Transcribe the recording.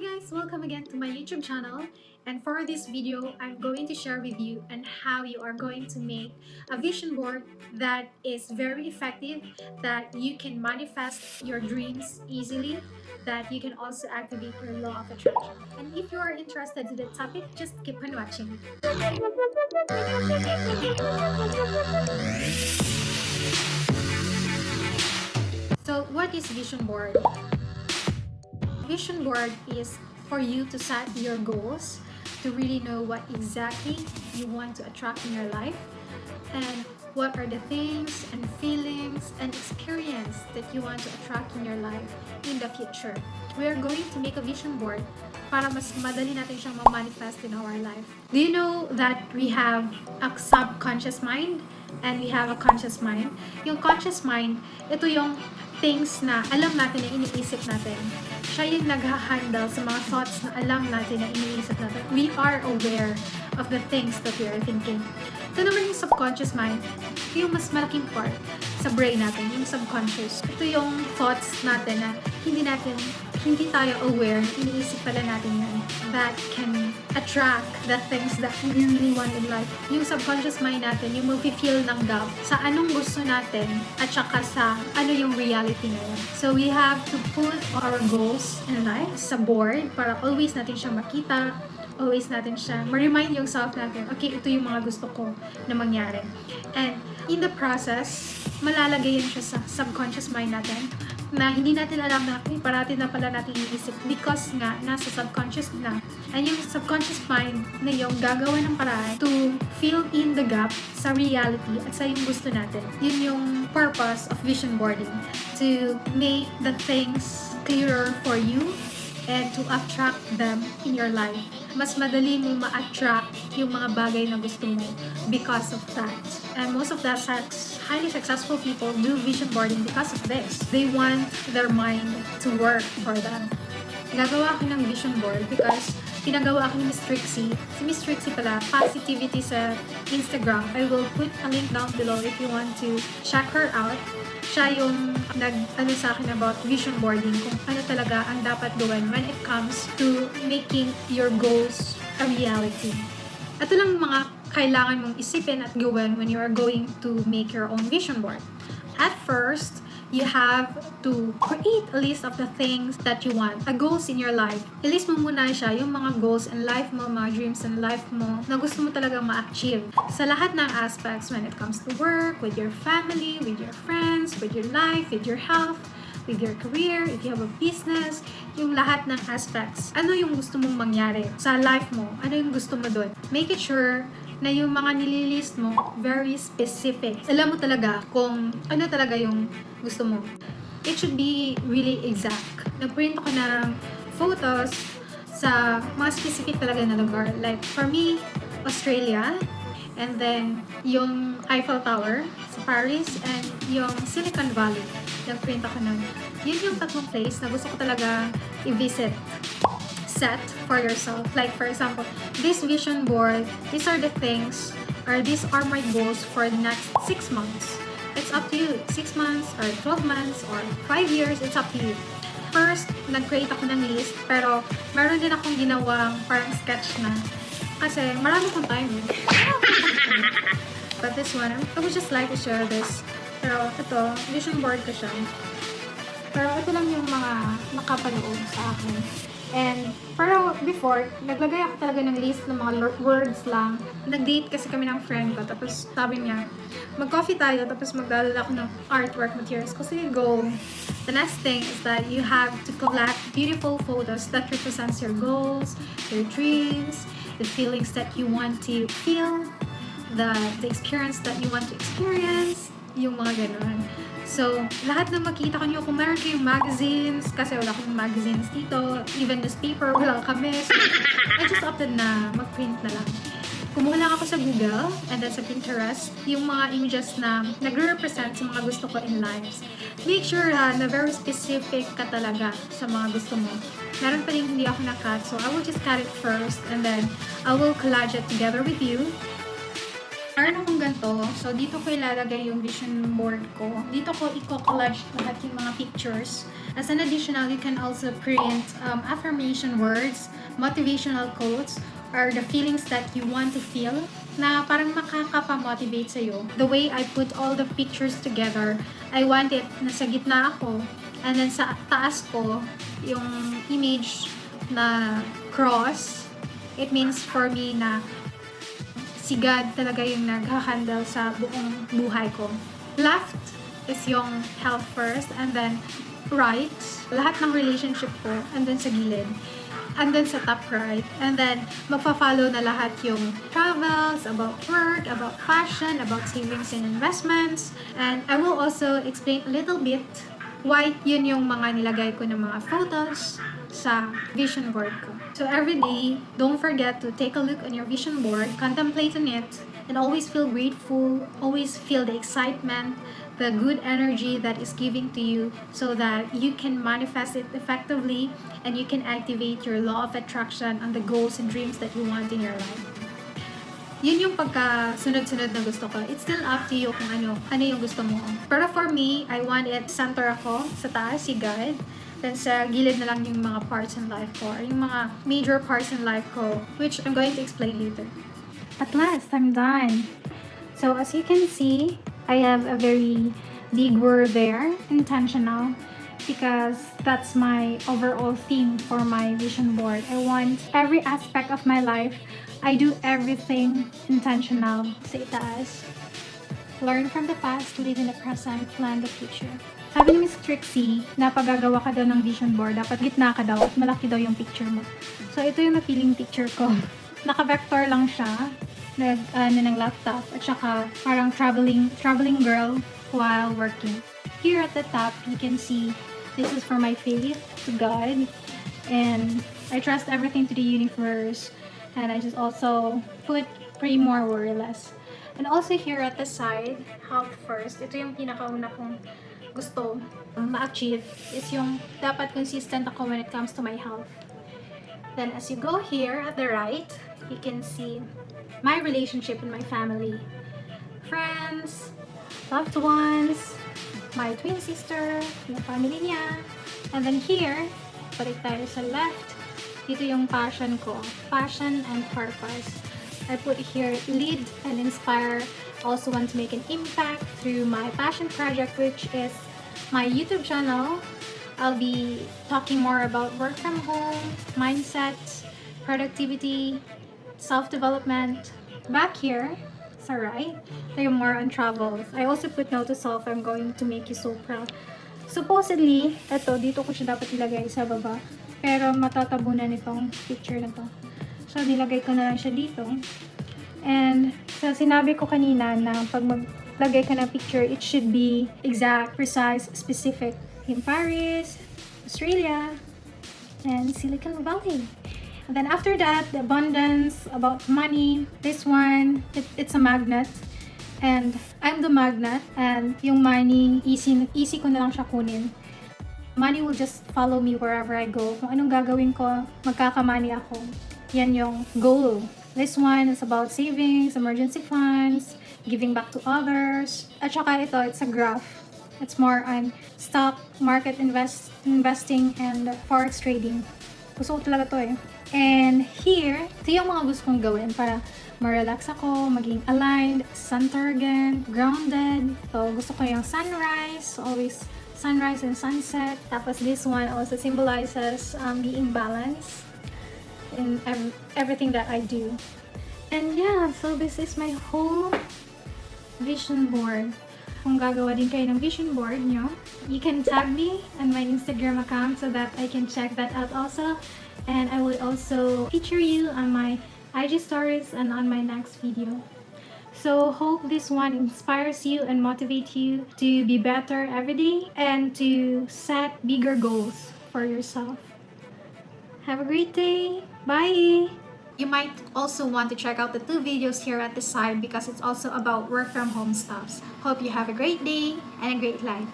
guys, welcome again to my YouTube channel, and for this video I'm going to share with you on how you are going to make a vision board that is very effective, that you can manifest your dreams easily, that you can also activate your law of attraction. And if you are interested in the topic, just keep on watching. So what is vision board? Vision board is for you to set your goals, to really know what exactly you want to attract in your life, and what are the things and feelings and experience that you want to attract in your life in the future. We are going to make a vision board para mas madali natin siyang ma-manifest in our life. Do you know that we have a subconscious mind and we have a conscious mind? Yung conscious mind, ito yung things na alam natin na iniisip natin. Siya yung nag-handle sa mga thoughts na alam natin na iniisip natin. We are aware of the things that we are thinking. Ito naman yung subconscious mind, ito yung mas malaking part sa brain natin, yung subconscious. Ito yung thoughts natin na hindi tayo aware na iniisip pala natin yan, that can attract the things that we really want in life. Yung subconscious mind natin, yung mag-feel ng gap sa anong gusto natin at saka sa ano yung reality ngayon. So we have to put our goals in life sa board para always natin siyang makita, always natin siya ma-remind yung self natin, okay, ito yung mga gusto ko na mangyari. And in the process, malalagay yan siya sa subconscious mind natin na hindi natin alam na parati na pala natin iisip because nga nasa subconscious na. And yung subconscious mind na yung gagawa ng paraan to fill in the gap sa reality at sa yung gusto natin. Yun yung purpose of vision boarding, to make the things clearer for you and to attract them in your life. Mas madali mo ma-attract yung mga bagay na gusto mo because of that. And most of the highly successful people do vision boarding because of this. They want their mind to work for them. Gagawa ako ng vision board because pinagawa ako ni Miss Trixie. Si Miss Trixie pala, Positivity sa Instagram. I will put a link down below if you want to check her out. Siya yung nag-ano sa akin about vision boarding, kung ano talaga ang dapat gawin when it comes to making your goals a reality. Ito lang mga kailangan mong isipin at gawin when you are going to make your own vision board. At first, you have to create a list of the things that you want, goals in your life. I-list mo muna siya, yung mga goals in life mo, mga dreams in life mo, na gusto mo talagang ma-achieve. Sa lahat ng aspects when it comes to work, with your family, with your friends, with your life, with your health, with your career, if you have a business, yung lahat ng aspects. Ano yung gusto mong mangyari sa life mo? Ano yung gusto mo doon? Make it sure na yung mga nililist mo, very specific. Alam mo talaga kung ano talaga yung gusto mo. It should be really exact. Nag-print ako ng photos sa mga specific talaga na lugar. Like, for me, Australia, and then yung Eiffel Tower sa Paris, and yung Silicon Valley. Nag-print ako nun. Yun yung tatlong place na gusto ko talaga i-visit. Set for yourself. Like, for example, this vision board, these are the things, or these are my goals for the next 6 months. It's up to you. 6 months, or 12 months, or 5 years, it's up to you. First, nag-create ako ng list, pero meron din akong ginawang parang sketch na. Kasi marami kong time. But this one, I would just like to share this. Pero ito, vision board ko siya. Pero ito lang yung mga nakapanood sa akin. And, pero before, naglagay ako talaga ng list ng mga words lang. Nag-date kasi kami ng friend ko, tapos sabi niya, mag-coffee tayo, tapos magdadala ako ng artwork materials. Kasi go. The next thing is that you have to collect beautiful photos that represents your goals, your dreams, the feelings that you want to feel, the experience that you want to experience, yung mga ganun. So, lahat ng makita ko nyo, kung meron kayong magazines, kasi wala akong magazines dito, even newspaper, wala kami. So, I just opted na mag-print na lang. Kumuha lang ako sa Google, and then sa Pinterest, yung mga images na nagre-represent sa mga gusto ko in lives. Make sure na very specific ka talaga sa mga gusto mo. Meron pa rin hindi ako na-cut, so I will just cut it first, and then I will collage it together with you. Meron akong ganito. So, dito ko ilalagay yung vision board ko. Dito ko i-collage lahat yung mga pictures. As an additional, you can also print affirmation words, motivational quotes, or the feelings that you want to feel na parang makakapamotivate sa'yo. The way I put all the pictures together, I want it na sa gitna ako, and then sa taas ko, yung image na cross. It means for me na si God talaga yung nag-handle sa buong buhay ko. Left is yung health first, and then right, lahat ng relationship ko, and then sa gilid. And then sa top right, and then magfa-follow na lahat yung travels, about work, about passion, about savings and investments. And I will also explain a little bit why yun yung mga nilagay ko ng mga photos sa vision board ko. So every day, don't forget to take a look on your vision board, contemplate on it, and always feel grateful, always feel the excitement, the good energy that is giving to you so that you can manifest it effectively and you can activate your law of attraction on the goals and dreams that you want in your life. Yun yung pagka-sunod-sunod na gusto ko. It's still up to you kung ano yung gusto mo. Pero for me, I want it center ako, sa taas, si God. Then sa gilid na lang yung mga parts in life ko, or yung mga major parts in life ko, which I'm going to explain later. At last, I'm done. So as you can see, I have a very big word there, intentional, because that's my overall theme for my vision board. I want every aspect of my life, I do everything intentional. Sa itaas. Learn from the past, live in the present, plan the future. Sabi ni Miss Trixie, na paggagawa ka daw ng vision board, dapat gitna ka daw at malaki daw yung picture mo. So ito yung na-feeling picture ko. Naka-vector lang siya. Ng laptop at saka parang traveling girl while working. Here at the top, you can see this is for my faith to God, and I trust everything to the universe, and I just also put pray more, worry less. And also here at the side, health first. Ito yung pinakauna kong gusto ma-achieve, is yung dapat consistent ako when it comes to my health. Then as you go here at the right, you can see my relationship and my family, friends, loved ones, my twin sister, yung family niya. And then here, balik tayo sa left, dito yung passion ko, passion and purpose. I put here lead and inspire. Also want to make an impact through my passion project, which is my YouTube channel. I'll be talking more about work from home, mindset, productivity, self-development. Back here, sa right, tayo more on travels. I also put note to self, I'm going to make you so proud. Supposedly, dito ko siya dapat ilagay sa baba. Pero matatabunan itong picture na to. So, nilagay ko na lang siya dito. And, so sinabi ko kanina na pag maglagay ka ng picture, it should be exact, precise, specific. In Paris, Australia, and Silicon Valley. And then after that, the abundance, about money. This one, it's a magnet. And I'm the magnet. And yung money, easy ko na lang siya kunin. Money will just follow me wherever I go. Kung anong gagawin ko, magkakamani ako. Yan yung goal. This one is about savings, emergency funds, giving back to others. At saka ito, it's a graph. It's more on stock market investing and forex trading. Gusto ko talaga to eh. And here, ito yung mga gusto kong gawin para ma-relax ako, maging aligned, center again, grounded. So, gusto ko yung sunrise, always sunrise and sunset. Tapos this one also symbolizes being balanced in everything that I do. And yeah, so this is my whole vision board. Kung gagawa din kayo ng vision board nyo, you can tag me on my Instagram account so that I can check that out also. And I will also feature you on my IG stories and on my next video. So hope this one inspires you and motivates you to be better every day and to set bigger goals for yourself. Have a great day. Bye! You might also want to check out the 2 videos here at the side because it's also about work from home stuff. Hope you have a great day and a great life.